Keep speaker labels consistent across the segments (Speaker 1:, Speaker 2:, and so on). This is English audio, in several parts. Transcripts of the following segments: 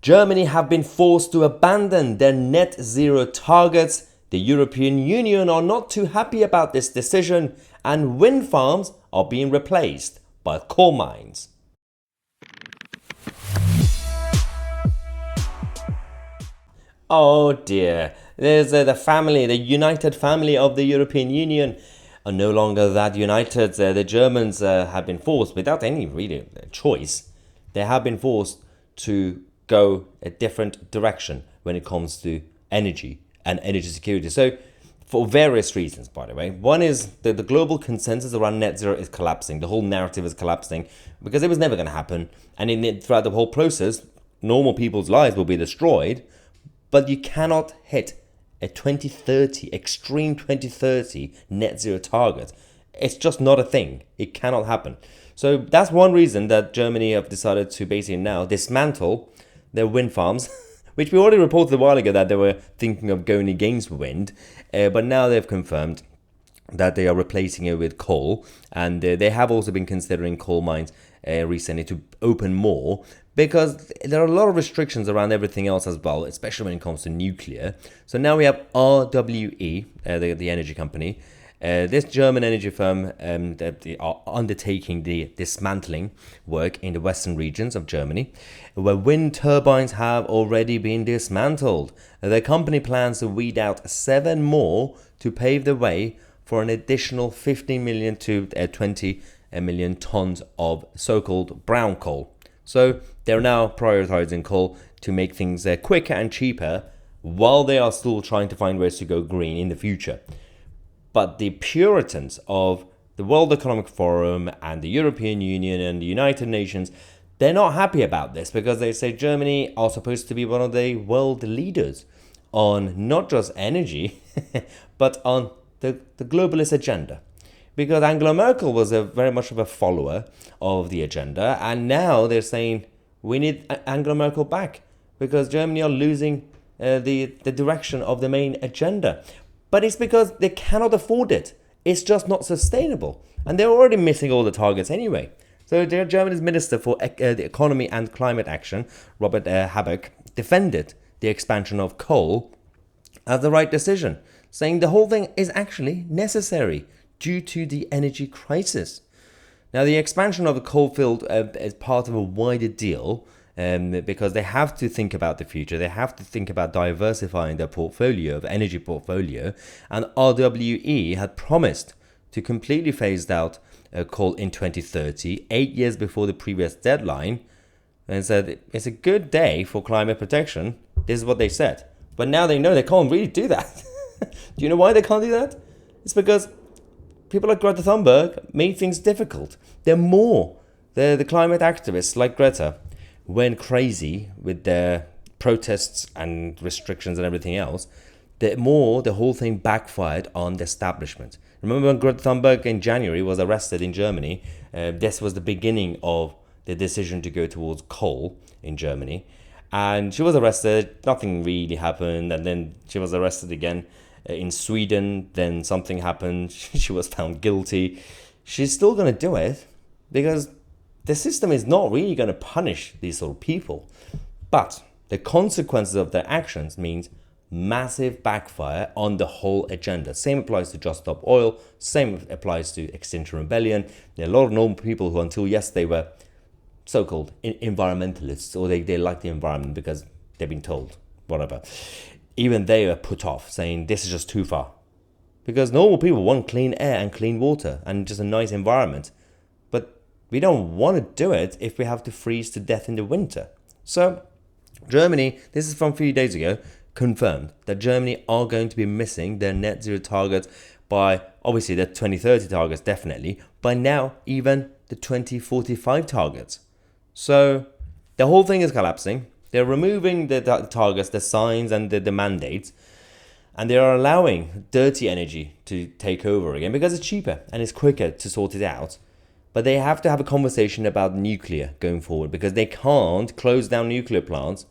Speaker 1: Germany have been forced to abandon their net zero targets. The European Union are not too happy about this decision, and wind farms are being replaced by coal mines. Oh dear, there's the united family of the European Union are no longer that united. The Germans have been forced, without any really choice, they have been forced to go a different direction when it comes to energy and energy security. So for various reasons, by the way. One is that the global consensus around net zero is collapsing. The whole narrative is collapsing because it was never going to happen. And throughout the whole process, normal people's lives will be destroyed. But you cannot hit a 2030, extreme 2030 net zero target. It's just not a thing. It cannot happen. So that's one reason that Germany have decided to basically now dismantle their wind farms, which we already reported a while ago that they were thinking of going against wind. But now they've confirmed that they are replacing it with coal. And they have also been considering coal mines recently to open more, because there are a lot of restrictions around everything else as well, especially when it comes to nuclear. So now we have RWE, the energy company, this German energy firm that they are undertaking the dismantling work in the western regions of Germany, where wind turbines have already been dismantled. The company plans to weed out 7 more to pave the way for an additional 15 million to 20 million tons of so-called brown coal. So they're now prioritizing coal to make things quicker and cheaper, while they are still trying to find ways to go green in the future. But the Puritans of the World Economic Forum and the European Union and the United Nations, they're not happy about this, because they say Germany are supposed to be one of the world leaders on not just energy, but on the globalist agenda. Because Angela Merkel was very much of a follower of the agenda, and now they're saying we need Angela Merkel back because Germany are losing the direction of the main agenda. But it's because they cannot afford it. It's just not sustainable. And they're already missing all the targets anyway. So Germany's Minister for the Economy and Climate Action, Robert Habeck, defended the expansion of coal as the right decision, saying the whole thing is actually necessary due to the energy crisis. Now, the expansion of the coal field is part of a wider deal, because they have to think about the future. They have to think about diversifying their portfolio, of energy portfolio. And RWE had promised to completely phase out coal in 2030, 8 years before the previous deadline, and said it's a good day for climate protection. This is what they said. But now they know they can't really do that. Do you know why they can't do that? It's because people like Greta Thunberg made things difficult. The climate activists like Greta went crazy with their protests and restrictions and everything else. The whole thing backfired on the establishment. Remember when Greta Thunberg in January was arrested in Germany? This was the beginning of the decision to go towards coal in Germany. And she was arrested, nothing really happened, and then she was arrested again in Sweden, then something happened, she was found guilty. She's still going to do it because the system is not really going to punish these sort of people. But the consequences of their actions means massive backfire on the whole agenda. Same applies to Just Stop Oil, same applies to Extinction Rebellion. There are a lot of normal people who until yesterday were so-called environmentalists, or they like the environment because they've been told, whatever. Even they were put off, saying this is just too far. Because normal people want clean air and clean water and just a nice environment. But we don't want to do it if we have to freeze to death in the winter. So Germany, this is from a few days ago, confirmed that Germany are going to be missing their net zero targets by, obviously, the 2030 targets, definitely, by now even the 2045 targets. So the whole thing is collapsing. They're removing the targets, the signs and the mandates, and they are allowing dirty energy to take over again because it's cheaper and it's quicker to sort it out. But they have to have a conversation about nuclear going forward, because they can't close down nuclear plants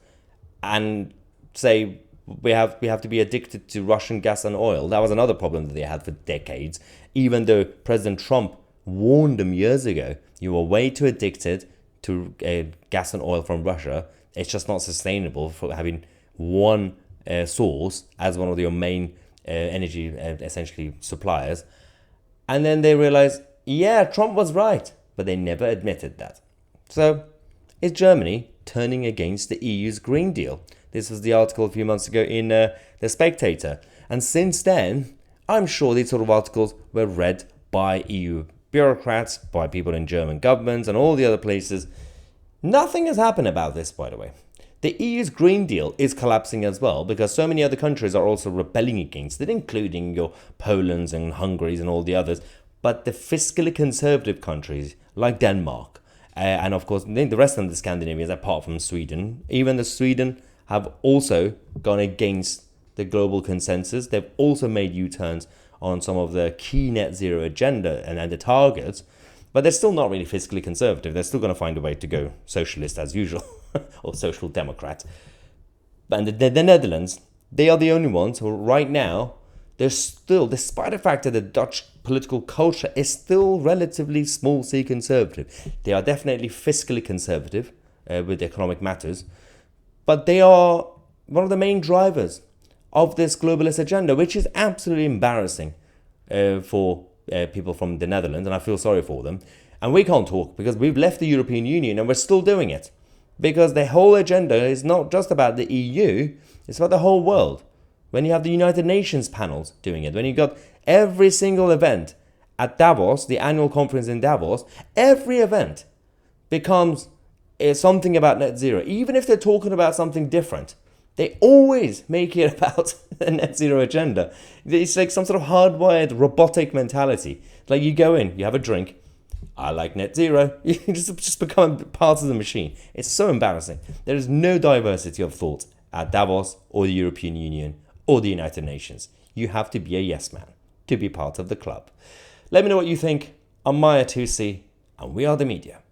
Speaker 1: and say we have to be addicted to Russian gas and oil. That was another problem that they had for decades, even though President Trump warned them years ago, you are way too addicted to gas and oil from Russia. It's just not sustainable for having one source as one of your main energy essentially suppliers. And then they realize, yeah, Trump was right, but they never admitted that. So is Germany turning against the EU's Green Deal? This was the article a few months ago in The Spectator. And since then, I'm sure these sort of articles were read by EU bureaucrats, by people in German governments and all the other places. Nothing has happened about this, by the way. The EU's Green Deal is collapsing as well because so many other countries are also rebelling against it, including your Polands and Hungaries and all the others. But the fiscally conservative countries like Denmark and of course the rest of the Scandinavians, apart from Sweden, even the Sweden have also gone against the global consensus. They've also made U-turns on some of the key net zero agenda and the targets, but they're still not really fiscally conservative. They're still going to find a way to go socialist as usual, or social democrat. And the Netherlands, they are the only ones who right now, they're still, despite the fact that the Dutch political culture is still relatively small c conservative, they are definitely fiscally conservative with economic matters, but they are one of the main drivers of this globalist agenda, which is absolutely embarrassing for people from the Netherlands, and I feel sorry for them. And we can't talk because we've left the European Union and we're still doing it. Because the whole agenda is not just about the EU, it's about the whole world. When you have the United Nations panels doing it, when you've got every single event at Davos, the annual conference in Davos, every event becomes something about net zero. Even if they're talking about something different, they always make it about the net zero agenda. It's like some sort of hardwired robotic mentality. Like you go in, you have a drink, I like net zero. You just become part of the machine. It's so embarrassing. There is no diversity of thought at Davos or the European Union or the United Nations. You have to be a yes man to be part of the club. Let me know what you think. I'm Maya Tousi, and we are the media.